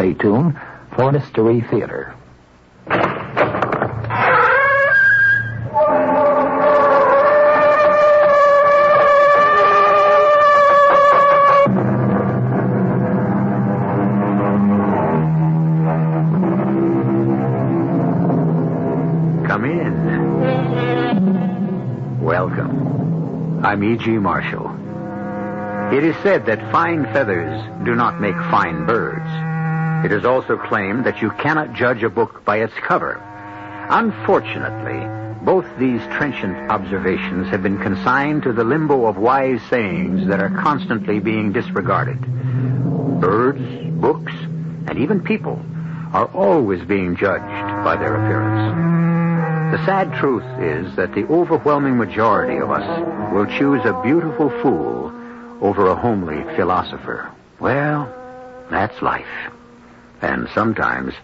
stay tuned for Mystery Theater. Come in. Welcome. I'm E.G. Marshall. It is said that fine feathers do not make fine birds. It is also claimed that you cannot judge a book by its cover. Unfortunately, both these trenchant observations have been consigned to the limbo of wise sayings that are constantly being disregarded. Birds, books, and even people are always being judged by their appearance. The sad truth is that the overwhelming majority of us will choose a beautiful fool over a homely philosopher. Well, that's life. And sometimes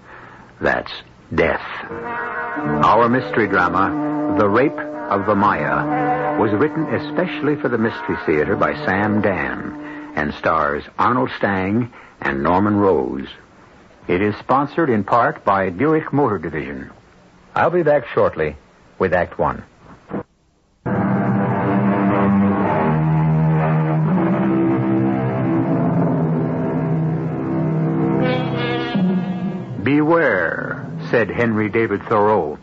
that's death. Our mystery drama, The Rape of the Maia, was written especially for the Mystery Theater by Sam Dann and stars Arnold Stang and Norman Rose. It is sponsored in part by Buick Motor Division. I'll be back shortly with Act One. Beware, said Henry David Thoreau,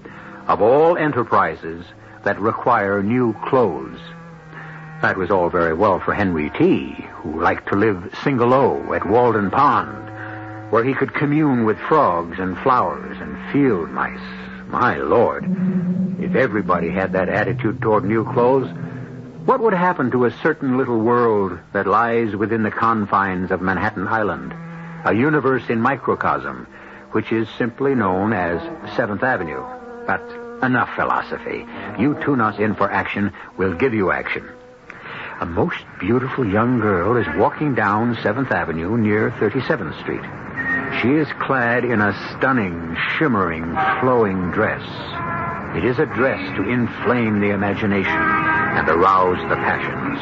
of all enterprises that require new clothes. That was all very well for Henry T., who liked to live single-o at Walden Pond, where he could commune with frogs and flowers and field mice. My Lord, if everybody had that attitude toward new clothes, what would happen to a certain little world that lies within the confines of Manhattan Island, a universe in microcosm, which is simply known as 7th Avenue? But enough philosophy. You tune us in for action. We'll give you action. A most beautiful young girl is walking down 7th Avenue near 37th Street. She is clad in a stunning, shimmering, flowing dress. It is a dress to inflame the imagination and arouse the passions.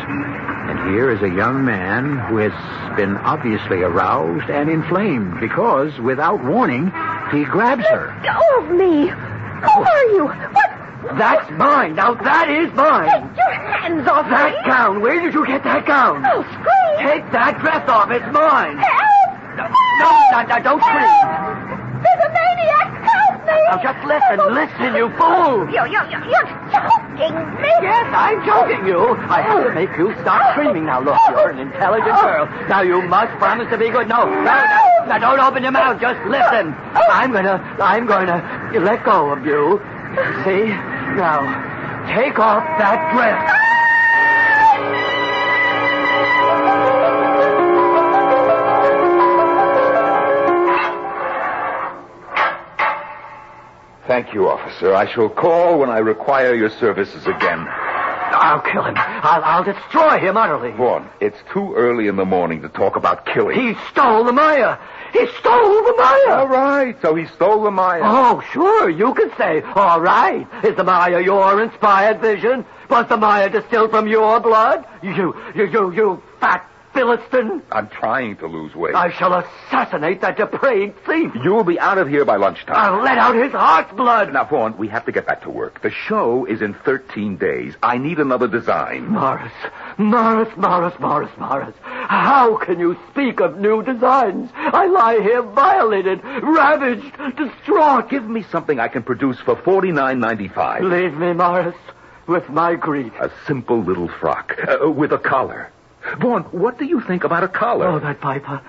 And here is a young man who has been obviously aroused and inflamed because, without warning, he grabs her. Let go of me! Who are you? What? That's mine. Now that is mine. Take your hands off me! That gown. Where did you get that gown? I'll scream! Take that dress off. It's mine. Help! No, don't scream. There's a maniac! Help me! Now just listen, you fool! You're choking me! Yes, I'm choking you. I have to make you stop screaming. Now look, you're an intelligent girl. Now you must promise to be good. No, don't open your mouth. Just listen. I'm gonna let go of you. See? Now, take off that dress. Thank you, officer. I shall call when I require your services again. I'll kill him. I'll destroy him utterly. Vaughn, it's too early in the morning to talk about killing. He stole the Maia. He stole the Maia. All right, so he stole the Maia. Oh, sure, you can say, all right. Is the Maia your inspired vision? Was the Maia distilled from your blood? You fat Philistine. I'm trying to lose weight. I shall assassinate that depraved thief. You'll be out of here by lunchtime. I'll let out his heart's blood. Now, Vaughn, we have to get back to work. The show is in 13 days. I need another design. Morris. How can you speak of new designs? I lie here violated, ravaged, distraught. Give me something I can produce for $49.95. Leave me, Morris, with my greed. A simple little frock with a collar. Vaughn, what do you think about a collar? Oh, that viper.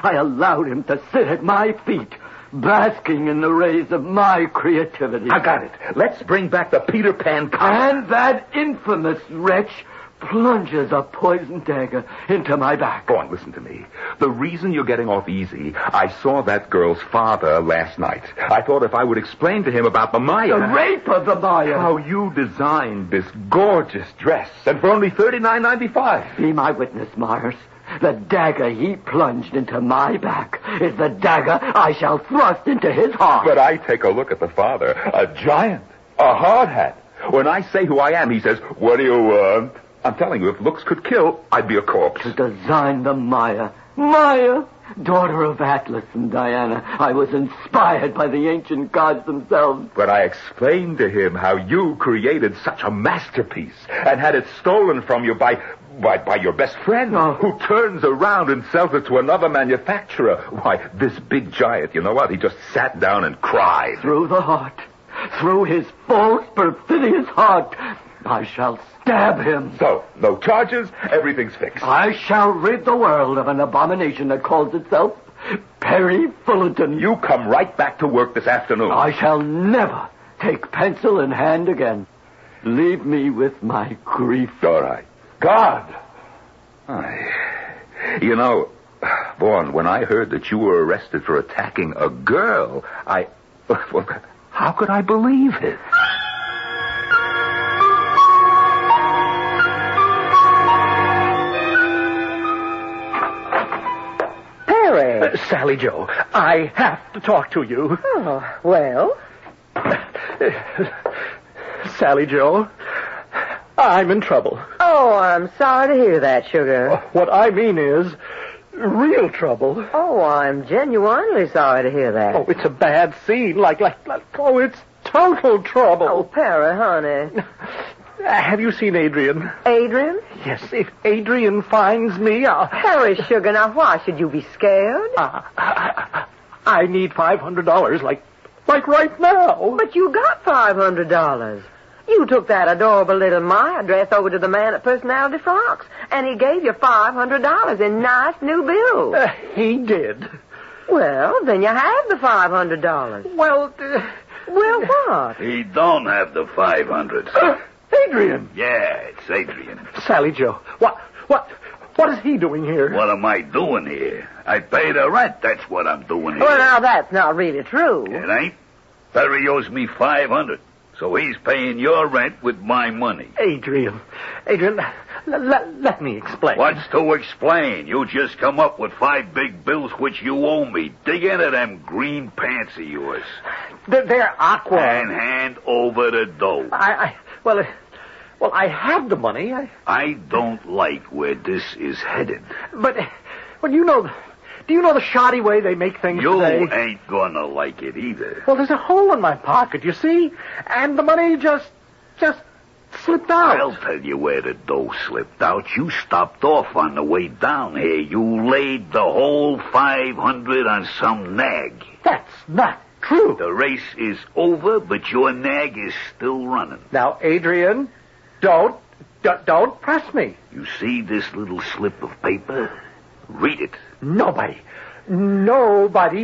I allowed him to sit at my feet, basking in the rays of my creativity. I got it. Let's bring back the Peter Pan collar. And that infamous wretch plunges a poisoned dagger into my back. Vaughn, listen to me. The reason you're getting off easy, I saw that girl's father last night. I thought if I would explain to him about the Maia... The rape of the Maia. How you designed this gorgeous dress, and for only $39.95. Be my witness, Myers. The dagger he plunged into my back is the dagger I shall thrust into his heart. But I take a look at the father, a giant, a hard hat. When I say who I am, he says, "What do you want?" I'm telling you, if looks could kill, I'd be a corpse. To design the Maia. Maia? Daughter of Atlas and Diana, I was inspired by the ancient gods themselves. But I explained to him how you created such a masterpiece and had it stolen from you by your best friend, who turns around and sells it to another manufacturer. Why, this big giant, you know what? He just sat down and cried. Through the heart, through his false, perfidious heart, I shall stab him. So, no charges, everything's fixed. I shall rid the world of an abomination that calls itself Perry Fullerton. You come right back to work this afternoon. I shall never take pencil in hand again. Leave me with my grief. All right. God! You know, Vaughn, when I heard that you were arrested for attacking a girl, how could I believe it? Perry. Sally Joe, I have to talk to you. Oh, well? Sally Joe, I'm in trouble. Oh, I'm sorry to hear that, sugar. What I mean is real trouble. Oh, I'm genuinely sorry to hear that. Oh, it's a bad scene. It's total trouble. Oh, Perry, honey. Have you seen Adrian? Adrian? Yes, if Adrian finds me, Perry, sugar, now why should you be scared? I need $500, like right now. But you got $500. You took that adorable little Maia dress over to the man at Personality Frocks, and he gave you $500 in nice new bills. He did. Well, then you have the $500. Well, Well, what? He don't have the 500. Adrian. Yeah, it's Adrian. Sally Joe, what is he doing here? What am I doing here? I pay the rent. That's what I'm doing here. Well, now, that's not really true. It ain't. Perry owes me 500. So he's paying your rent with my money. Adrian, let me explain. What's to explain? You just come up with 5 big bills which you owe me. Dig into them green pants of yours. They're aqua. And hand over the dough. Well, I have the money. I don't like where this is headed. But do you know the shoddy way they make things today? You ain't gonna like it either. Well, there's a hole in my pocket, you see? And the money just slipped out. I'll tell you where the dough slipped out. You stopped off on the way down here. You laid the whole 500 on some nag. That's not true. The race is over, but your nag is still running. Now, Adrian, don't press me. You see this little slip of paper? Read it. Nobody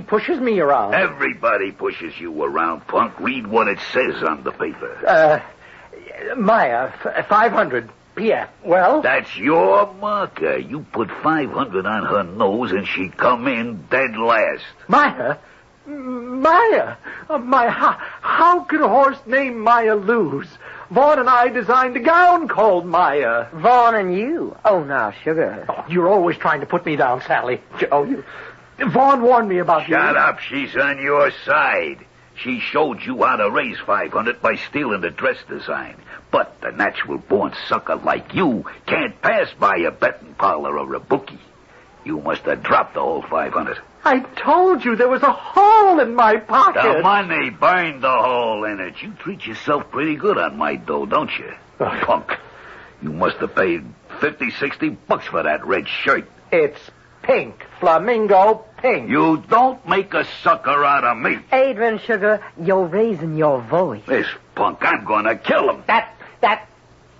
pushes me around. Everybody pushes you around, punk. Read what it says on the paper. Maia, 500 PF. Well? That's your marker. You put 500 on her nose and she come in dead last. Maia, how could a horse named Maia lose? Vaughn and I designed a gown called Maia. Vaughn and you? Oh, now, sugar. Oh, you're always trying to put me down, Sally. Vaughn warned me about you. Shut up. She's on your side. She showed you how to raise 500 by stealing the dress design. But the natural-born sucker like you can't pass by a betting parlor or a bookie. You must have dropped the whole 500. I told you there was a hole in my pocket. The money burned the hole in it. You treat yourself pretty good on my dough, don't you? Punk. You must have paid $50-$60 for that red shirt. It's pink. Flamingo pink. You don't make a sucker out of me. Adrian, sugar, you're raising your voice. This punk, I'm gonna kill him.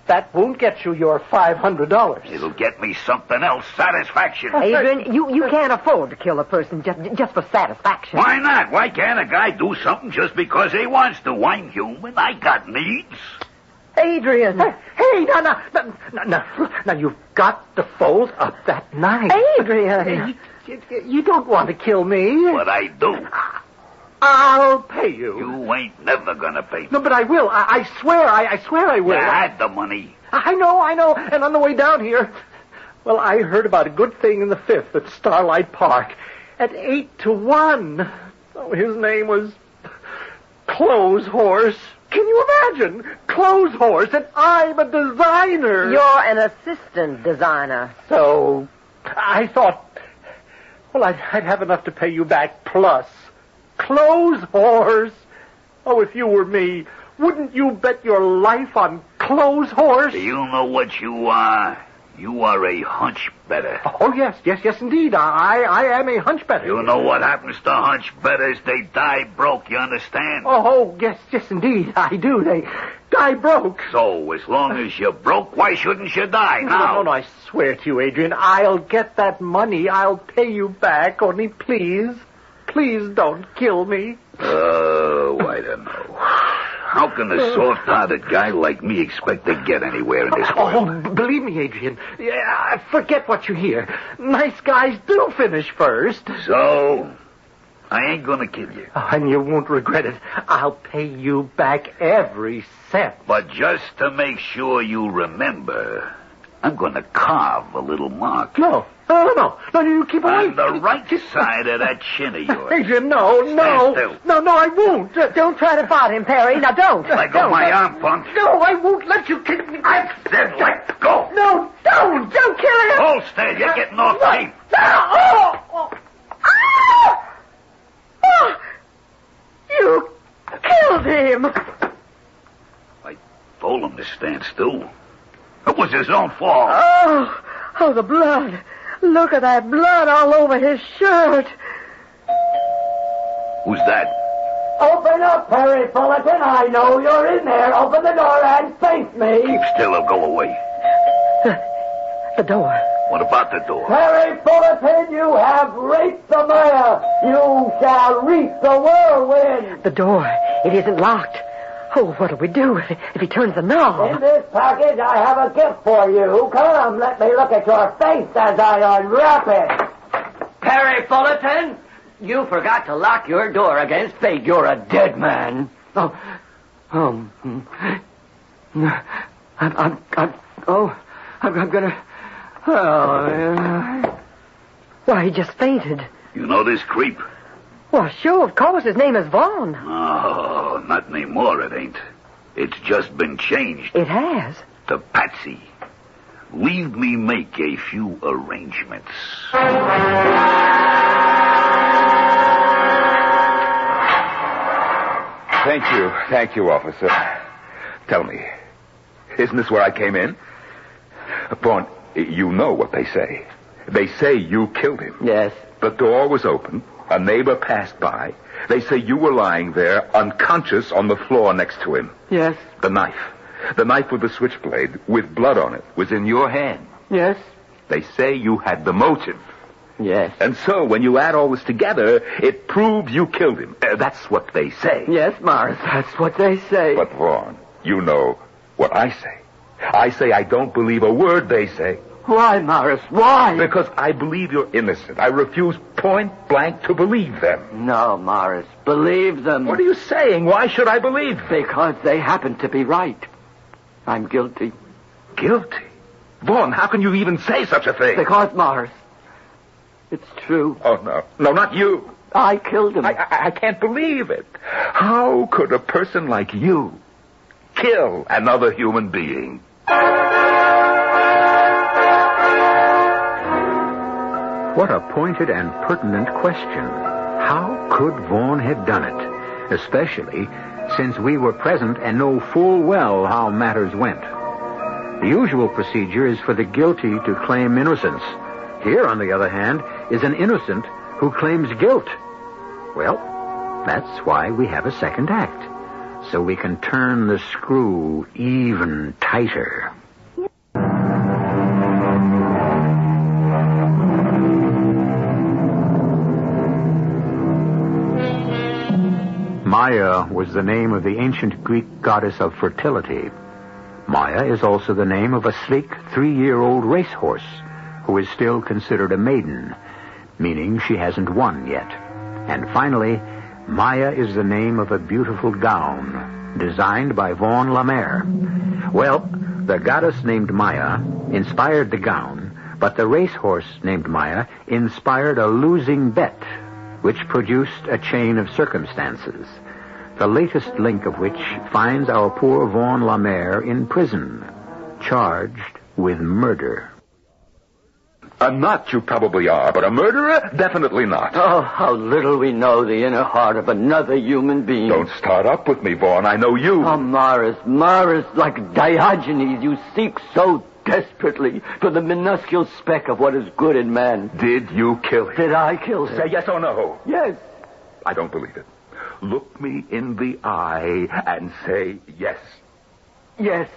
That won't get you your $500. It'll get me something else. Satisfaction. Adrian, you can't afford to kill a person just for satisfaction. Why not? Why can't a guy do something just because he wants to? I'm human. I got needs. Adrian. Hey, now, you've got to fold up that knife. Adrian. You don't want to kill me. But I do. I'll pay you. You ain't never gonna pay me. No, but I will. I swear I will. You had the money. I know. And on the way down here, well, I heard about a good thing in the 5th at Starlight Park at 8-1. Oh, his name was Clothes Horse. Can you imagine? Clothes Horse, and I'm a designer. You're an assistant designer. So, I thought, Well, I'd have enough to pay you back plus. Clothes horse. Oh, if you were me, wouldn't you bet your life on clothes horse? Do you know what you are? You are a hunch better. Oh, yes, indeed. I am a hunch better. You know what happens to hunch betters? They die broke, you understand? Oh, yes, indeed. I do. They die broke. So, as long as you're broke, why shouldn't you die now? No, I swear to you, Adrian, I'll get that money. I'll pay you back. Only please don't kill me. Oh, I don't know. How can a soft-hearted guy like me expect to get anywhere in this world? Oh, believe me, Adrian. Yeah, forget what you hear. Nice guys do finish first. So, I ain't gonna kill you. Oh, and you won't regret it. I'll pay you back every cent. But just to make sure you remember, I'm gonna carve a little mark. No, you keep away. On the right side of that chin of yours. Adrian, no, I won't. Don't try to fight him, Perry. Now, don't. Let go of my arm, punk. No, I won't let you kick me. I said let go. No, don't kill him. Hold still, you're getting off tape. You killed him. I told him to stand still. It was his own fault. Oh, the blood. Look at that blood all over his shirt. Who's that? Open up, Perry Fullerton. I know you're in there. Open the door and face me. Keep still or go away. The door. What about the door? Perry Fullerton, you have reached the Maia. You shall reach the whirlwind. The door. It isn't locked. Oh, what'll we do if he turns the knob? In this package, I have a gift for you. Come, let me look at your face as I unwrap it. Perry Fullerton, you forgot to lock your door against fate. You're a dead man. I'm gonna... Why, he just fainted. You know this creep? Well, sure, of course. His name is Vaughn. Oh, not anymore, it ain't. It's just been changed. It has. To Patsy. Leave me make a few arrangements. Thank you, officer. Tell me, isn't this where I came in? Vaughn, you know what they say. They say you killed him. Yes. The door was open. A neighbor passed by. They say you were lying there, unconscious, on the floor next to him. Yes. The knife with the switchblade, with blood on it, was in your hand. Yes. They say you had the motive. Yes. And so, when you add all this together, it proves you killed him. That's what they say. Yes, Morris, that's what they say. But, Vaughn, you know what I say. I say I don't believe a word they say. Why, Morris, why? Because I believe you're innocent. I refuse point blank to believe them. No, Morris, believe them. What are you saying? Why should I believe them? Because they happen to be right. I'm guilty. Guilty? Vaughn, how can you even say such a thing? Because, Morris, it's true. Oh, no. No, not you. I killed him. I can't believe it. How could a person like you kill another human being? What a pointed and pertinent question. How could Vaughn have done it? Especially since we were present and know full well how matters went. The usual procedure is for the guilty to claim innocence. Here, on the other hand, is an innocent who claims guilt. Well, that's why we have a second act, so we can turn the screw even tighter. Maia was the name of the ancient Greek goddess of fertility. Maia is also the name of a sleek 3-year-old racehorse who is still considered a maiden, meaning she hasn't won yet. And finally, Maia is the name of a beautiful gown designed by Vaughan Lamere. Well, the goddess named Maia inspired the gown, but the racehorse named Maia inspired a losing bet, which produced a chain of circumstances, the latest link of which finds our poor Vaughan Lamere in prison, charged with murder. A nut you probably are, but a murderer? Definitely not. Oh, how little we know the inner heart of another human being. Don't start up with me, Vaughn. I know you. Oh, Morris, like Diogenes, you seek so desperately for the minuscule speck of what is good in man. Did you kill him? Did I kill him? Say yes or no. Yes. I don't believe it. Look me in the eye and say yes. Yes.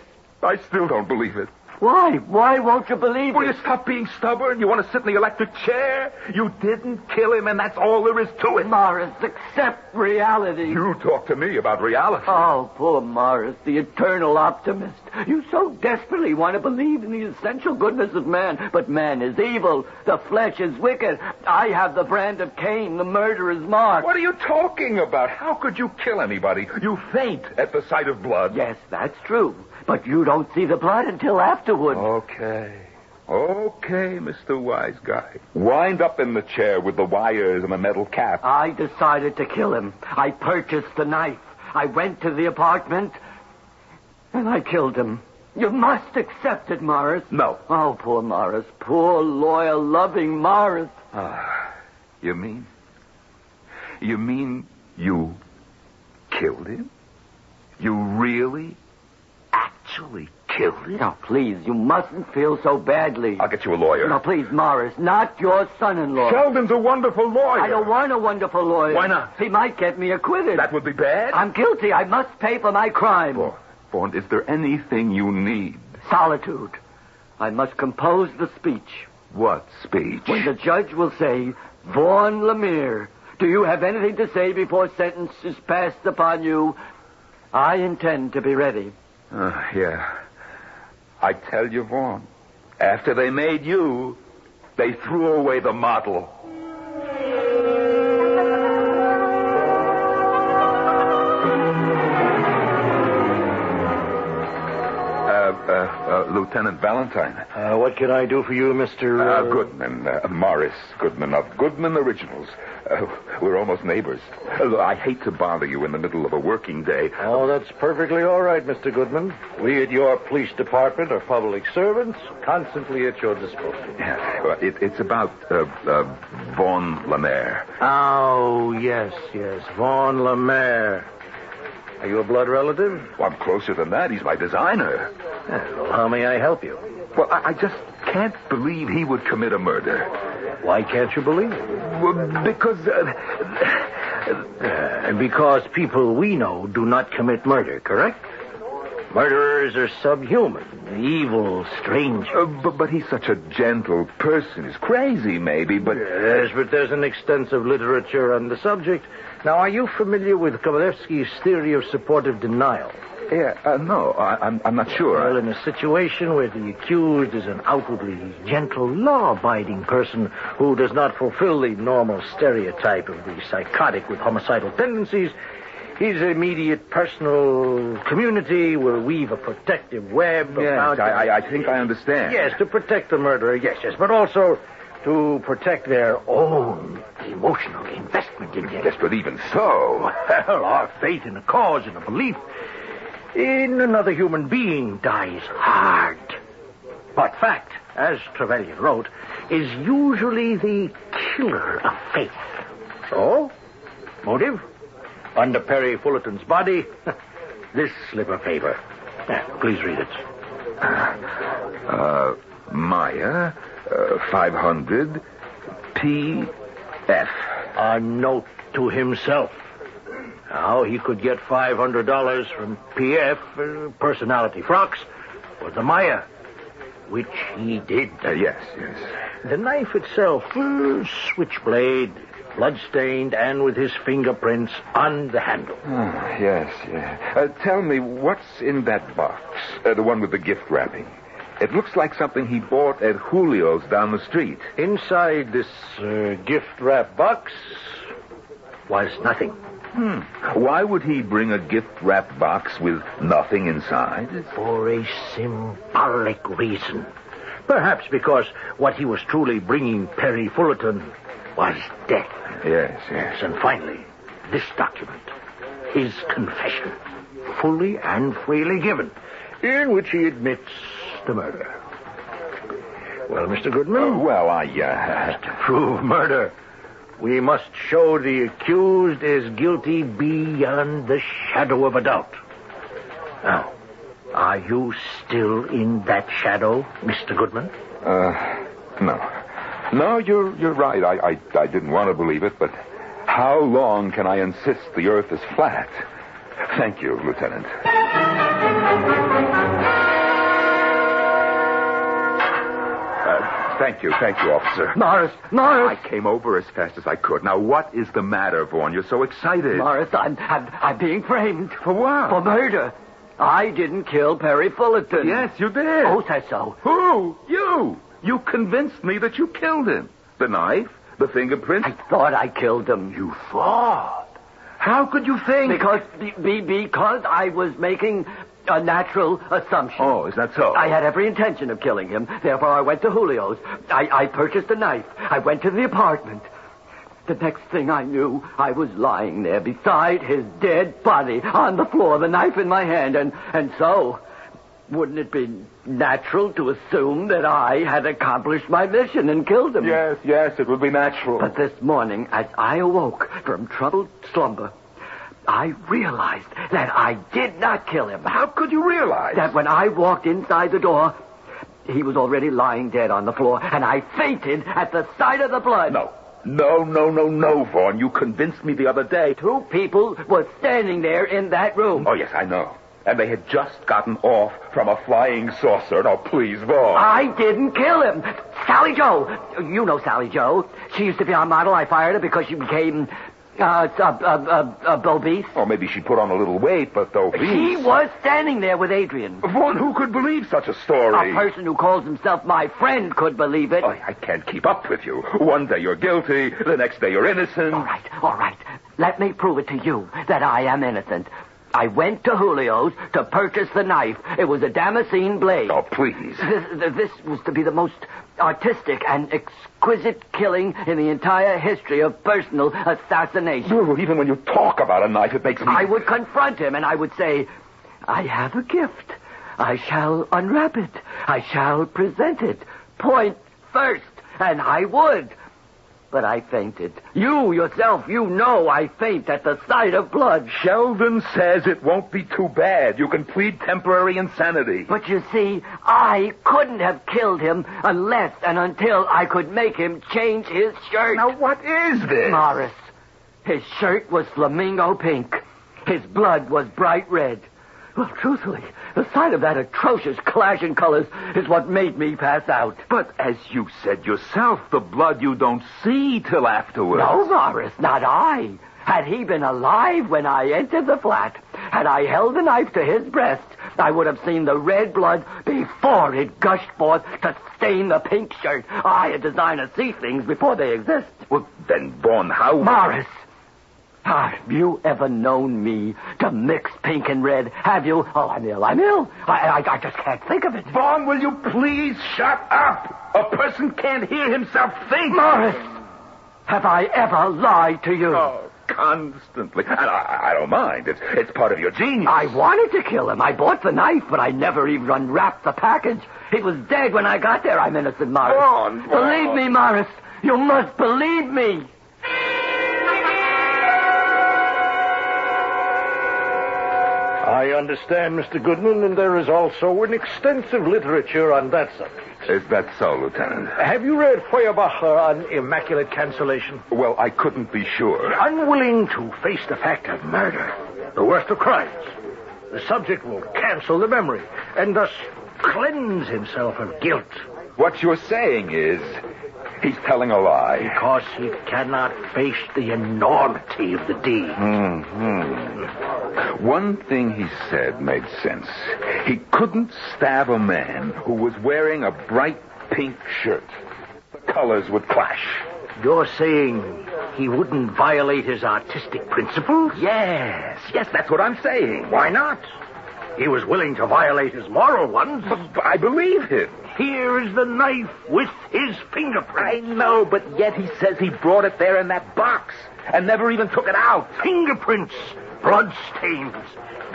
I still don't believe it. Why? Why won't you believe Will it? you stop being stubborn? You want to sit in the electric chair? You didn't kill him, and that's all there is to it. Morris, accept reality. You talk to me about reality. Oh, poor Morris, the eternal optimist. You so desperately want to believe in the essential goodness of man, but man is evil. The flesh is wicked. I have the brand of Cain, the murderer's mark. What are you talking about? How could you kill anybody? You faint at the sight of blood. Yes, that's true. But you don't see the blood until afterward. Okay, Mr. Wise Guy. Wind up in the chair with the wires and the metal cap. I decided to kill him. I purchased the knife. I went to the apartment, and I killed him. You must accept it, Morris. No. Oh, poor Morris. Poor, loyal, loving Morris. You mean you killed him? You really actually killed him? Now, please, you mustn't feel so badly. I'll get you a lawyer. Now, please, Morris, not your son-in-law. Sheldon's a wonderful lawyer. I don't want a wonderful lawyer. Why not? He might get me acquitted. That would be bad? I'm guilty. I must pay for my crime. Vaughn, is there anything you need? Solitude. I must compose the speech. What speech? When the judge will say, Vaughn Lemire, do you have anything to say before sentence is passed upon you? I intend to be ready. Yeah. I tell you, Vaughn, after they made you, they threw away the model. Lieutenant Valentine. What can I do for you, Mr. Goodman, Morris Goodman of Goodman Originals. We're almost neighbors. I hate to bother you in the middle of a working day. Oh, that's perfectly all right, Mr. Goodman. We at your police department are public servants, constantly at your disposal. Yeah, it's about Vaughn Lemire. Oh, yes, Vaughn Lemire. Are you a blood relative? Well, I'm closer than that. He's my designer. Well, how may I help you? Well, I just can't believe he would commit a murder. Why can't you believe it? Well, because... because people we know do not commit murder, correct? Murderers are subhuman, evil, strange. But he's such a gentle person. He's crazy, maybe, but... Yes, but there's an extensive literature on the subject. Now, are you familiar with Kovalevsky's theory of supportive denial? Yeah, no, I'm not sure. Well, in a situation where the accused is an outwardly gentle, law-abiding person who does not fulfill the normal stereotype of the psychotic with homicidal tendencies, his immediate personal community will weave a protective web around... I think I understand. Yes, to protect the murderer, yes, but also to protect their own emotional investment in him. Yes, but even so... Well, our faith in a cause and a belief in another human being dies hard. But fact, as Trevelyan wrote, is usually the killer of faith. So, motive? Under Perry Fullerton's body, this slip of paper. Please read it. Maia, 500, P.F. A note to himself. Now, he could get $500 from P.F. Personality Frocks for the Maia, which he did. Yes. The knife itself, switchblade, blood-stained, and with his fingerprints on the handle. Yes. Tell me, what's in that box? The one with the gift wrapping. It looks like something he bought at Julio's down the street. Inside this gift wrap box was nothing. Why would he bring a gift-wrapped box with nothing inside? For a symbolic reason. Perhaps because what he was truly bringing Perry Fullerton was death. Yes. And finally, this document, his confession, fully and freely given, in which he admits the murder. Well, Mr. Goodman? To prove murder, we must show the accused is guilty beyond the shadow of a doubt. Now, are you still in that shadow, Mr. Goodman? No. No, you're right. I didn't want to believe it, but how long can I insist the earth is flat? Thank you, Lieutenant. Thank you, officer. Morris! I came over as fast as I could. Now, what is the matter, Vaughn? You're so excited. Morris, I'm being framed. For what? For murder. I didn't kill Perry Fullerton. Yes, you did. Who said so? Who? You. You convinced me that you killed him. The knife, the fingerprints. I thought I killed him. You thought? How could you think? Because I was making a natural assumption. Oh, is that so? I had every intention of killing him. Therefore, I went to Julio's. I purchased a knife. I went to the apartment. The next thing I knew, I was lying there beside his dead body on the floor, the knife in my hand. And so, wouldn't it be natural to assume that I had accomplished my mission and killed him? Yes, it would be natural. But this morning, as I awoke from troubled slumber, I realized that I did not kill him. How could you realize? That when I walked inside the door, he was already lying dead on the floor, and I fainted at the sight of the blood. No, Vaughn. You convinced me the other day. 2 people were standing there in that room. Oh, yes, I know. And they had just gotten off from a flying saucer. Now, please, Vaughn. I didn't kill him. Sally Joe. You know Sally Joe. She used to be our model. I fired her because she became obese. Or maybe she put on a little weight, but obese. She was standing there with Adrian. Vaughn, who could believe such a story? A person who calls himself my friend could believe it. Oh, I can't keep up with you. One day you're guilty, the next day you're innocent. All right. Let me prove it to you that I am innocent. I went to Julio's to purchase the knife. It was a Damascene blade. Oh, please. This was to be the most artistic and exquisite killing in the entire history of personal assassination. Well, even when you talk about a knife, it makes me... I would confront him and I would say, I have a gift. I shall unwrap it. I shall present it. Point first. And I would. But I fainted. You yourself, you know I faint at the sight of blood. Sheldon says it won't be too bad. You can plead temporary insanity. But you see, I couldn't have killed him unless and until I could make him change his shirt. Now, what is this? Morris, his shirt was flamingo pink. His blood was bright red. Well, truthfully, the sight of that atrocious clash in colors is what made me pass out. But as you said yourself, the blood you don't see till afterwards. No, Morris, not I. Had he been alive when I entered the flat, had I held the knife to his breast, I would have seen the red blood before it gushed forth to stain the pink shirt. I, a designer, see things before they exist. Well, then, Vaughn, how... Morris! Have you ever known me to mix pink and red? Have you? Oh, I'm ill. I just can't think of it. Vaughn, will you please shut up? A person can't hear himself think. Morris, have I ever lied to you? Oh, constantly. And I don't mind. It's part of your genius. I wanted to kill him. I bought the knife, but I never even unwrapped the package. He was dead when I got there. I'm innocent, Morris. Vaughn. Believe me, Morris. You must believe me. I understand, Mr. Goodman, and there is also an extensive literature on that subject. Is that so, Lieutenant? Have you read Feuerbacher on immaculate cancellation? Well, I couldn't be sure. Unwilling to face the fact of murder, the worst of crimes, the subject will cancel the memory and thus cleanse himself of guilt. What you're saying is he's telling a lie. Because he cannot face the enormity of the deed. One thing he said made sense. He couldn't stab a man who was wearing a bright pink shirt. The colors would clash. You're saying he wouldn't violate his artistic principles? Yes, that's what I'm saying. Why not? He was willing to violate his moral ones. But I believe him. Here is the knife with his fingerprint. I know, but yet he says he brought it there in that box and never even took it out. Fingerprints, blood stains.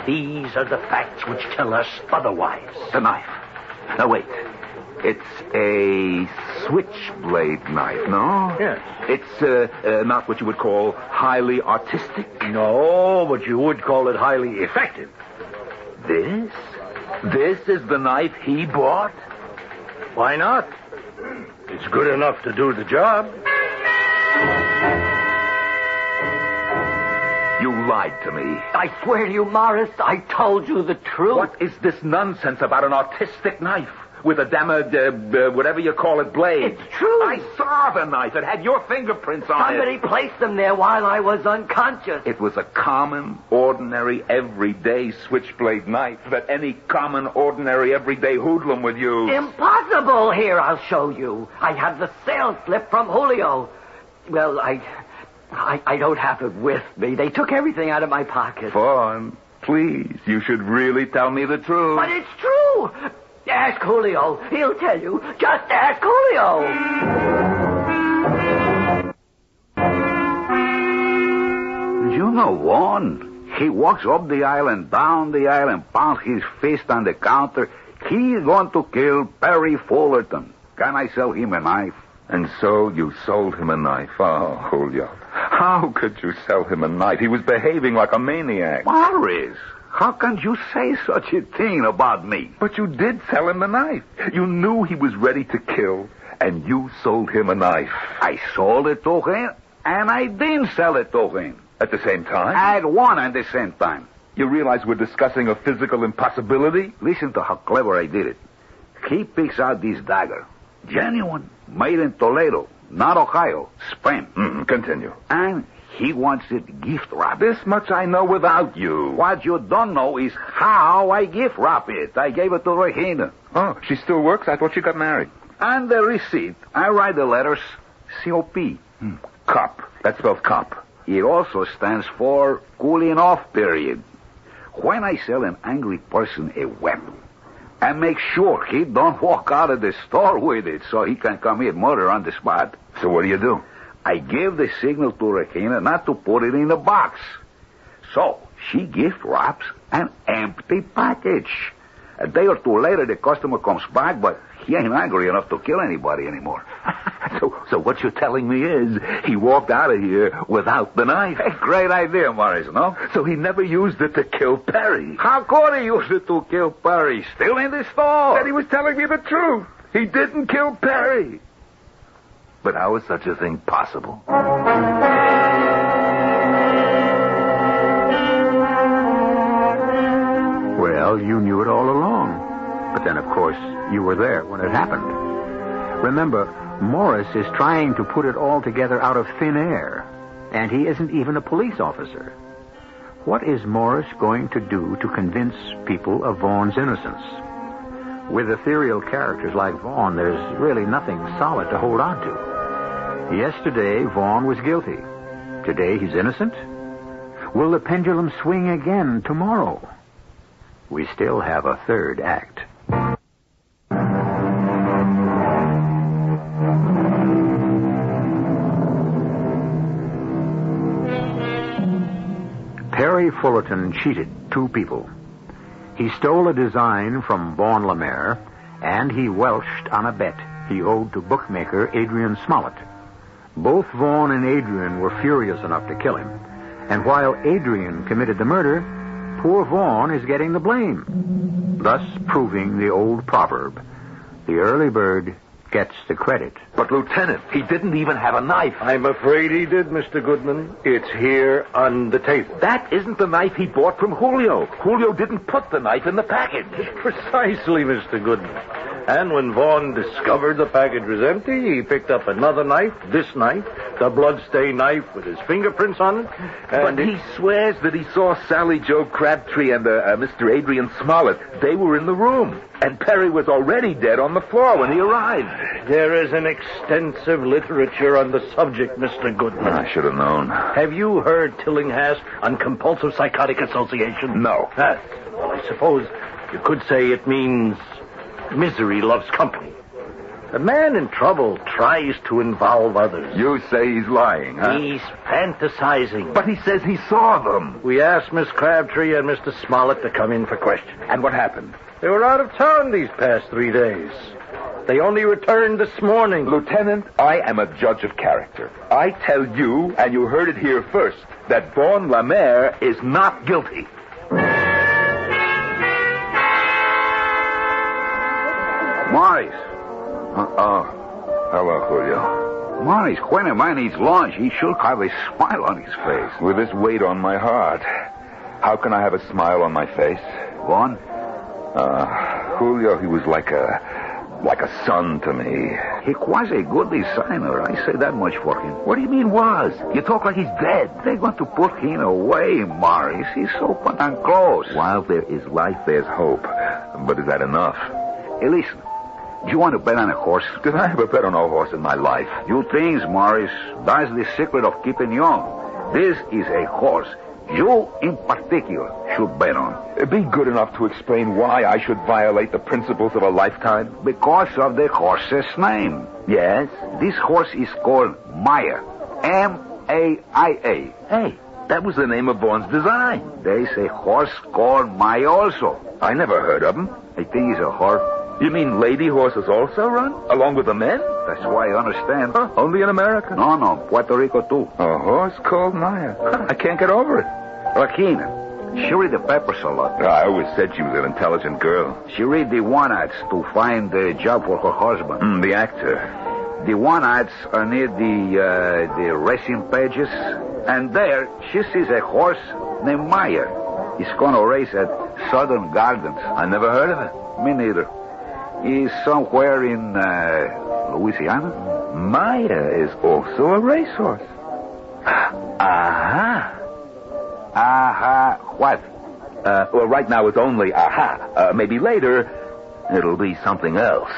These are the facts which tell us otherwise. The knife. Now, wait. It's a switchblade knife, no? Yes. It's not what you would call highly artistic. No, but you would call it highly effective. This? This is the knife he bought? Why not? It's good enough to do the job. You lied to me. I swear to you, Morris, I told you the truth. What is this nonsense about an artistic knife with a whatever you call it, blade? It's true. I saw the knife. It had your fingerprints on Somebody it. placed them there while I was unconscious. It was a common, ordinary, everyday switchblade knife that any common, ordinary, everyday hoodlum would use. Impossible. Here, I'll show you. I have the sales slip from Julio. Well, I don't have it with me. They took everything out of my pocket. Vaughn, please, you should really tell me the truth. But it's true. Ask Julio. He'll tell you. Just ask Julio. You know, Vaughn, he walks up the aisle, down the aisle, pounds his fist on the counter. He's going to kill Perry Fullerton. Can I sell him a knife? And so you sold him a knife. Oh, Julio. How could you sell him a knife? He was behaving like a maniac. Morris, how can you say such a thing about me? But you did sell him the knife. You knew he was ready to kill, and you sold him a knife. I sold it to him, and I didn't sell it to him. At the same time? At one at the same time. You realize we're discussing a physical impossibility? Listen to how clever I did it. He picks out this dagger. Genuine. Made in Toledo, not Ohio. Spain. Continue. And he wants it gift wrapped. This much I know without you. What you don't know is how I gift wrap it. I gave it to Regina. Oh, she still works? I thought she got married. And the receipt. I write the letters C-O-P. Cop. That spells cop. It also stands for cooling off period. When I sell an angry person a weapon, I make sure he don't walk out of the store with it so he can commit murder on the spot. So what do? I give the signal to Regina not to put it in the box. So she gift wraps an empty package. A day or two later, the customer comes back, but he ain't angry enough to kill anybody anymore. So what you're telling me is he walked out of here without the knife. A great idea, Morris, no? So he never used it to kill Perry. How could he use it to kill Perry? Still in the store. Then he was telling me the truth. He didn't kill Perry. But how is such a thing possible? Well, you knew it all along. But then, of course, you were there when it happened. Remember, Morris is trying to put it all together out of thin air, and he isn't even a police officer. What is Morris going to do to convince people of Vaughn's innocence? With ethereal characters like Vaughn, there's really nothing solid to hold on to. Yesterday, Vaughn was guilty. Today, he's innocent? Will the pendulum swing again tomorrow? We still have a third act. Perry Fullerton cheated two people. He stole a design from Vaughn Lemaire, and he welched on a bet he owed to bookmaker Adrian Smollett. Both Vaughn and Adrian were furious enough to kill him, and while Adrian committed the murder, poor Vaughn is getting the blame, thus proving the old proverb, the early bird gets the credit. But, Lieutenant, he didn't even have a knife. I'm afraid he did, Mr. Goodman. It's here on the table. That isn't the knife he bought from Julio. Julio didn't put the knife in the package. Precisely, Mr. Goodman. And when Vaughn discovered the package was empty, he picked up another knife, this knife, the bloodstained knife with his fingerprints on it. But he swears that he saw Sally Joe Crabtree and Mr. Adrian Smollett. They were in the room. And Perry was already dead on the floor when he arrived. There is an extensive literature on the subject, Mr. Goodman. I should have known. Have you heard Tillinghast on compulsive psychotic association? No. Well, I suppose you could say it means misery loves company. A man in trouble tries to involve others. You say he's lying, huh? He's fantasizing. But he says he saw them. We asked Miss Crabtree and Mr. Smollett to come in for questioning. And what happened? They were out of town these past 3 days. They only returned this morning. Lieutenant, I am a judge of character. I tell you, and you heard it here first, that Vaughn Lemaire is not guilty. Morris. Hello, Julio. Morris, when a man eats lunch, he should have a smile on his face. With this weight on my heart, how can I have a smile on my face? Vaughn? Julio, he was like a son to me. He was a good designer. I say that much for him. What do you mean was? You talk like he's dead. They're going to put him away, Morris. He's open and close. While there is life, there's hope. But is that enough? Hey, listen. Do you want to bet on a horse? Did I ever bet on a horse in my life? You things, Morris. That's the secret of keeping young. This is a horse you, in particular, should bet on. Be good enough to explain why I should violate the principles of a lifetime. Because of the horse's name. Yes? This horse is called Maia. M-A-I-A. Hey, that was the name of Vaughn's design. There's a horse called Maia also. I never heard of him. I think he's a horse. You mean lady horses also run? Along with the men? That's why I understand. Huh, only in America? No, Puerto Rico too. A horse called Maia. I can't get over it. Rakina, she read the papers a lot. I always said she was an intelligent girl. She read the one ads to find a job for her husband. The actor. The one ads are near the racing pages. And there, she sees a horse named Maia. He's going to race at Southern Gardens. I never heard of it. Me neither. He's somewhere in Louisiana. Maia is also a racehorse. Aha. Aha, what? Well, right now it's only aha. Maybe later, it'll be something else.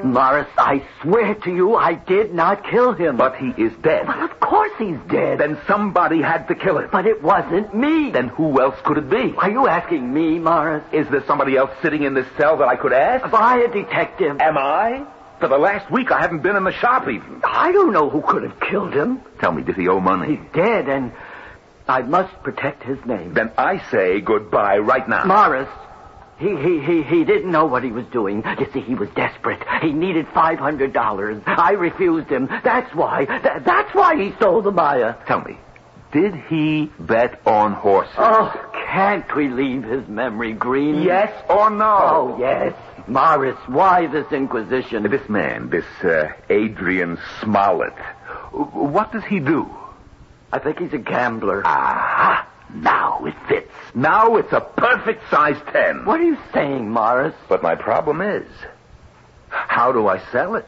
Morris, I swear to you, I did not kill him. But he is dead. Well, of course he's dead. Then somebody had to kill him. But it wasn't me. Then who else could it be? Are you asking me, Morris? Is there somebody else sitting in this cell that I could ask? By a detective. Am I? For the last week, I haven't been in the shop even. I don't know who could have killed him. Tell me, does he owe money? He's dead, and I must protect his name. Then I say goodbye right now. Morris, he didn't know what he was doing. You see, he was desperate. He needed $500. I refused him. That's why. That's why he stole the Maia. Tell me, did he bet on horses? Oh, can't we leave his memory green? Yes or no? Oh, yes. Morris, why this inquisition? This man, this Adrian Smollett, what does he do? I think he's a gambler. Aha! Now it fits. Now it's a perfect size 10. What are you saying, Morris? But my problem is, how do I sell it?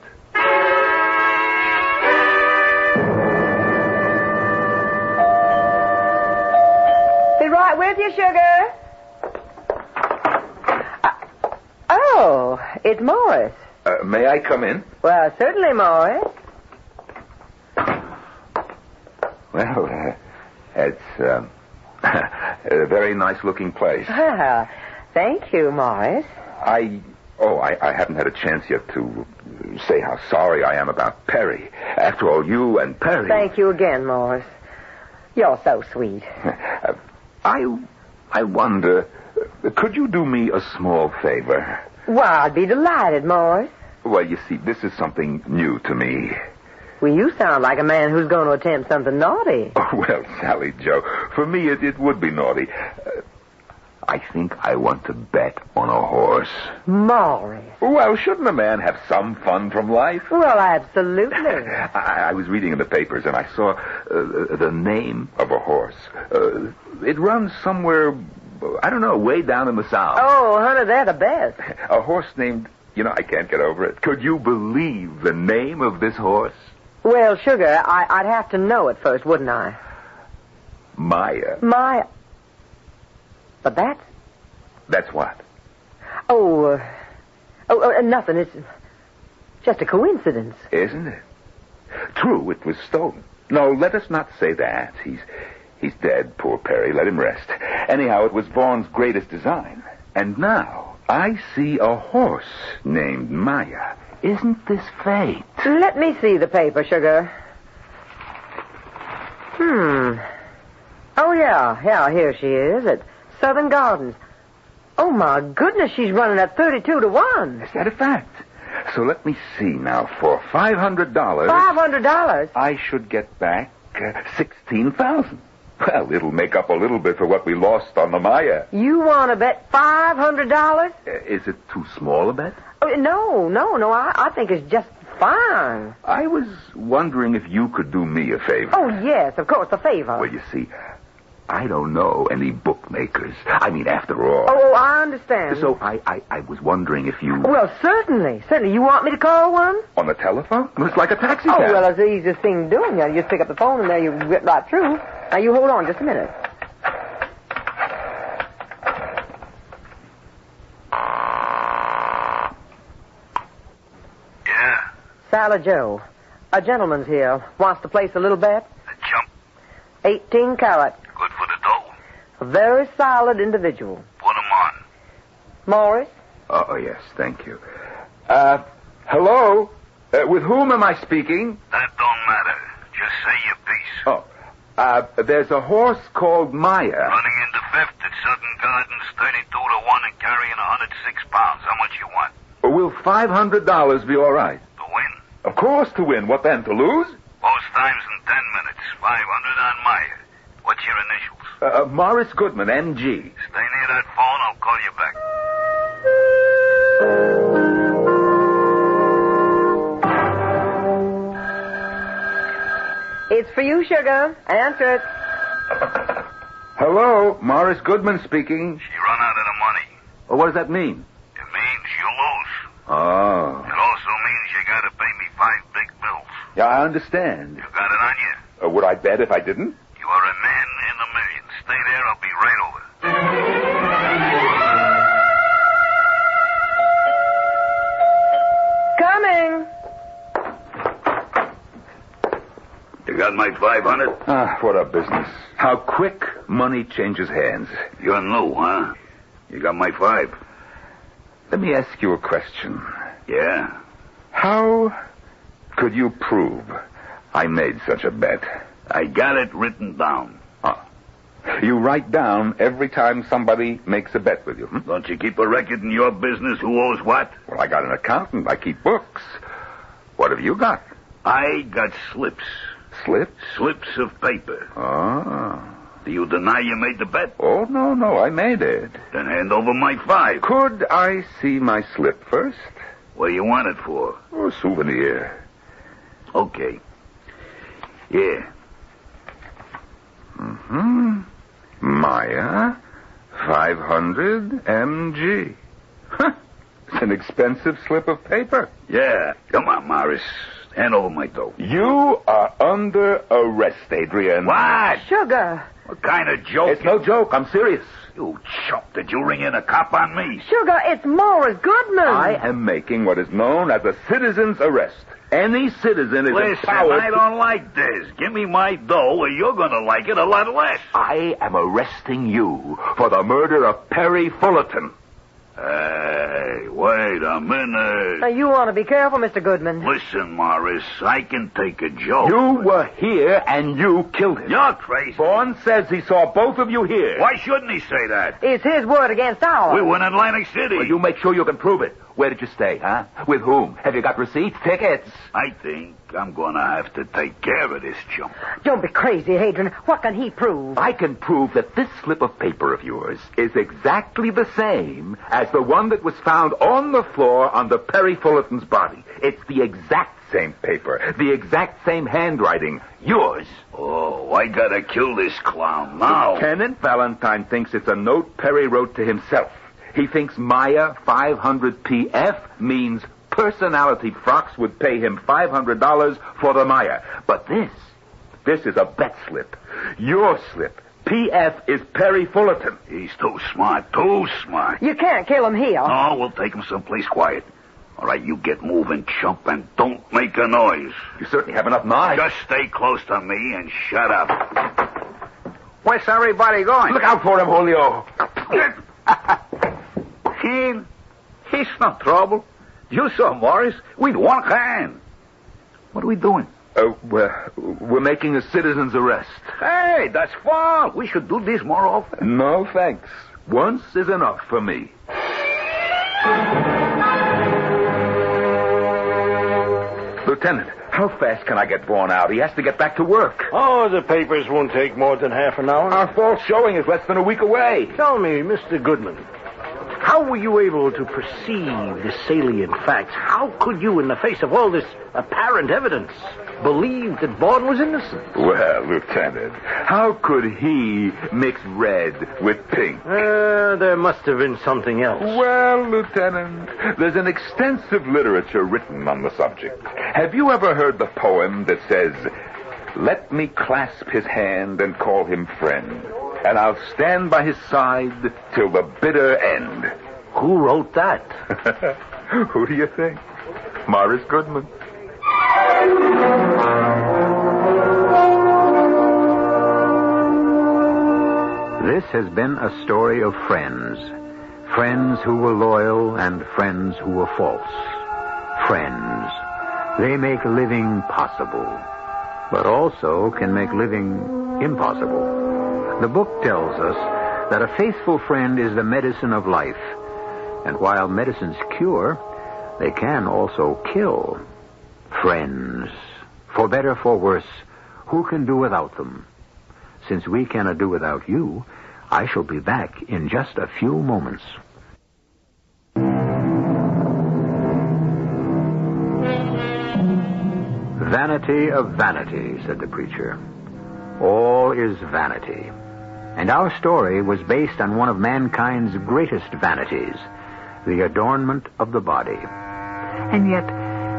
Be right with you, sugar. Oh, it's Morris. May I come in? Well, certainly, Morris. Well, it's a very nice-looking place. Well, thank you, Morris. I haven't had a chance yet to say how sorry I am about Perry. After all, you and Perry... Thank you again, Morris. You're so sweet. I wonder, could you do me a small favor? Well, I'd be delighted, Morris. Well, you see, this is something new to me. Well, you sound like a man who's going to attempt something naughty. Oh, well, Sally Joe, for me it would be naughty. I think I want to bet on a horse. Morris. Well, shouldn't a man have some fun from life? Well, absolutely. I was reading in the papers, and I saw the name of a horse. It runs somewhere, I don't know, way down in the south. Oh, honey, they're the best. A horse named, I can't get over it. Could you believe the name of this horse? Well, sugar, I'd have to know it first, wouldn't I? Maia. Maia. But that's... That's what? Oh, nothing. It's just a coincidence. Isn't it? True, it was stolen. No, let us not say that. He's dead, poor Perry. Let him rest. Anyhow, it was Vaughn's greatest design. And now I see a horse named Maia. Isn't this fate? Let me see the paper, sugar. Oh, yeah, here she is. At Southern Gardens. Oh, my goodness, she's running at 32 to 1. Is that a fact? So let me see now. For $500... $500? I should get back $16,000. Well, it'll make up a little bit for what we lost on the Maia. You want to bet $500? Is it too small a bet? Oh, no. I think it's just fine. I was wondering if you could do me a favor. Oh, yes, of course, a favor. Well, you see, I don't know any bookmakers. I mean, after all. Oh, I understand. So I was wondering if you... Well, certainly. You want me to call one? On the telephone? It's like a taxi Oh, cab. well, it's the easiest thing doing. You just pick up the phone and there you get right through. Now, you hold on just a minute. Yeah, Sally Joe. A gentleman's here. Wants to place a little bet. a chump. 18 carat. Good for the dough. A very solid individual. Put him on. Morris? Oh, yes, thank you. Hello? With whom am I speaking? That don't matter. Just say your piece. Oh, there's a horse called Maia. Running into fifth at Southern Gardens, 32 to 1 and carrying 106 pounds. How much you want? Will $500 be all right? To win? Of course, to win. What then, to lose? Post times in 10 minutes. 500 on Maia. What's your initials? Morris Goodman, MG. Stay near that phone. I'll call you back. It's for you, sugar. Answer it. Hello, Morris Goodman speaking. She run out of the money. Well, what does that mean? It means you lose. Oh. It also means you gotta pay me 5 big bills. Yeah, I understand. You got it on you? Would I bet if I didn't? You are a man in a million. Stay there. I'll be right over. Coming. You got my 500? Ah, what a business. How quick money changes hands. You're new, huh? You got my 5? Let me ask you a question. Yeah. How could you prove I made such a bet? I got it written down. You write down every time somebody makes a bet with you. Don't you keep a record in your business who owes what? Well, I got an accountant. I keep books. What have you got? I got slips. Slips? Slips of paper. Ah. Do you deny you made the bet? Oh, no, I made it. Then hand over my 5. Could I see my slip first? What do you want it for? Oh, a souvenir. Okay. Yeah. Maia, 500 MG. Huh. It's an expensive slip of paper. Yeah. Come on, Morris. Hand over my dough. You are under arrest, Adrian. What? Sugar. What kind of joke? It's no joke. I'm serious. You chump. Did you ring in a cop on me? Sugar, it's Morris Goodman. I am making what is known as a citizen's arrest. Any citizen is Listen, empowered... I don't like this. Give me my dough or you're going to like it a lot less. I am arresting you for the murder of Perry Fullerton. Hey, wait a minute. Now, you want to be careful, Mr. Goodman. Listen, Morris, I can take a joke. You were here and you killed him. You're crazy. Vaughn says he saw both of you here. Why shouldn't he say that? It's his word against ours. We were in Atlantic City. Well, you make sure you can prove it. Where did you stay, huh? With whom? Have you got receipts, tickets? I think I'm going to have to take care of this chump. Don't be crazy, Adrian. What can he prove? I can prove that this slip of paper of yours is exactly the same as the one that was found on the floor under Perry Fullerton's body. It's the exact same paper, the exact same handwriting. Yours. Oh, I got to kill this clown now. Lieutenant Valentine thinks it's a note Perry wrote to himself. He thinks Maia 500 PF means Personality Frocks would pay him $500 for the Maia. But this is a bet slip. Your slip. PF is Perry Fullerton. He's too smart, too smart. You can't kill him here. No, we'll take him someplace quiet. All right, you get moving, chump, and don't make a noise. You certainly have enough mind. Just stay close to me and shut up. Where's everybody going? Look out for him, Julio. He's no trouble. You saw Morris with one hand. What are we doing? We're making a citizen's arrest. Hey, that's fun. We should do this more often. No, thanks. Once is enough for me. Lieutenant, how fast can I get Vaughn out? He has to get back to work. Oh, the papers won't take more than half an hour. Our fall showing is less than a week away. Tell me, Mr. Goodman, how were you able to perceive the salient facts? How could you, in the face of all this apparent evidence, believe that Vaughn was innocent? Well, Lieutenant, how could he mix red with pink? There must have been something else. Well, Lieutenant, there's an extensive literature written on the subject. Have you ever heard the poem that says, "Let me clasp his hand and call him friend, and I'll stand by his side till the bitter end"? Who wrote that? Who do you think? Morris Goodman. This has been a story of friends. Friends who were loyal and friends who were false. Friends. They make living possible, but also can make living impossible. The book tells us that a faithful friend is the medicine of life. And while medicines cure, they can also kill. Friends. For better, for worse, who can do without them? Since we cannot do without you, I shall be back in just a few moments. Vanity of vanity, said the preacher. All is vanity. And our story was based on one of mankind's greatest vanities, the adornment of the body. And yet,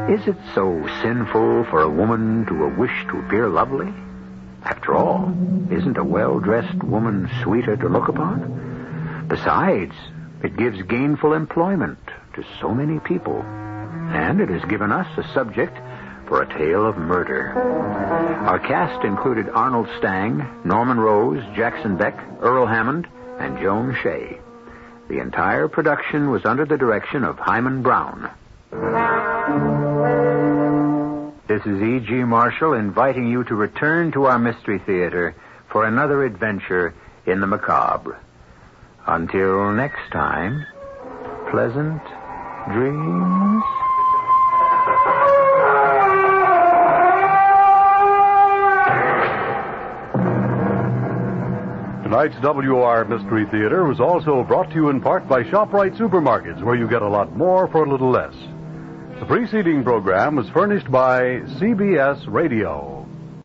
is it so sinful for a woman to wish to appear lovely? After all, isn't a well-dressed woman sweeter to look upon? Besides, it gives gainful employment to so many people. And it has given us a subject for a tale of murder. Our cast included Arnold Stang, Norman Rose, Jackson Beck, Earl Hammond, and Joan Shay. The entire production was under the direction of Hyman Brown. This is E.G. Marshall inviting you to return to our Mystery Theater for another adventure in the macabre. Until next time, pleasant dreams. Tonight's WR Mystery Theater was also brought to you in part by ShopRite Supermarkets, where you get a lot more for a little less. The preceding program was furnished by CBS Radio.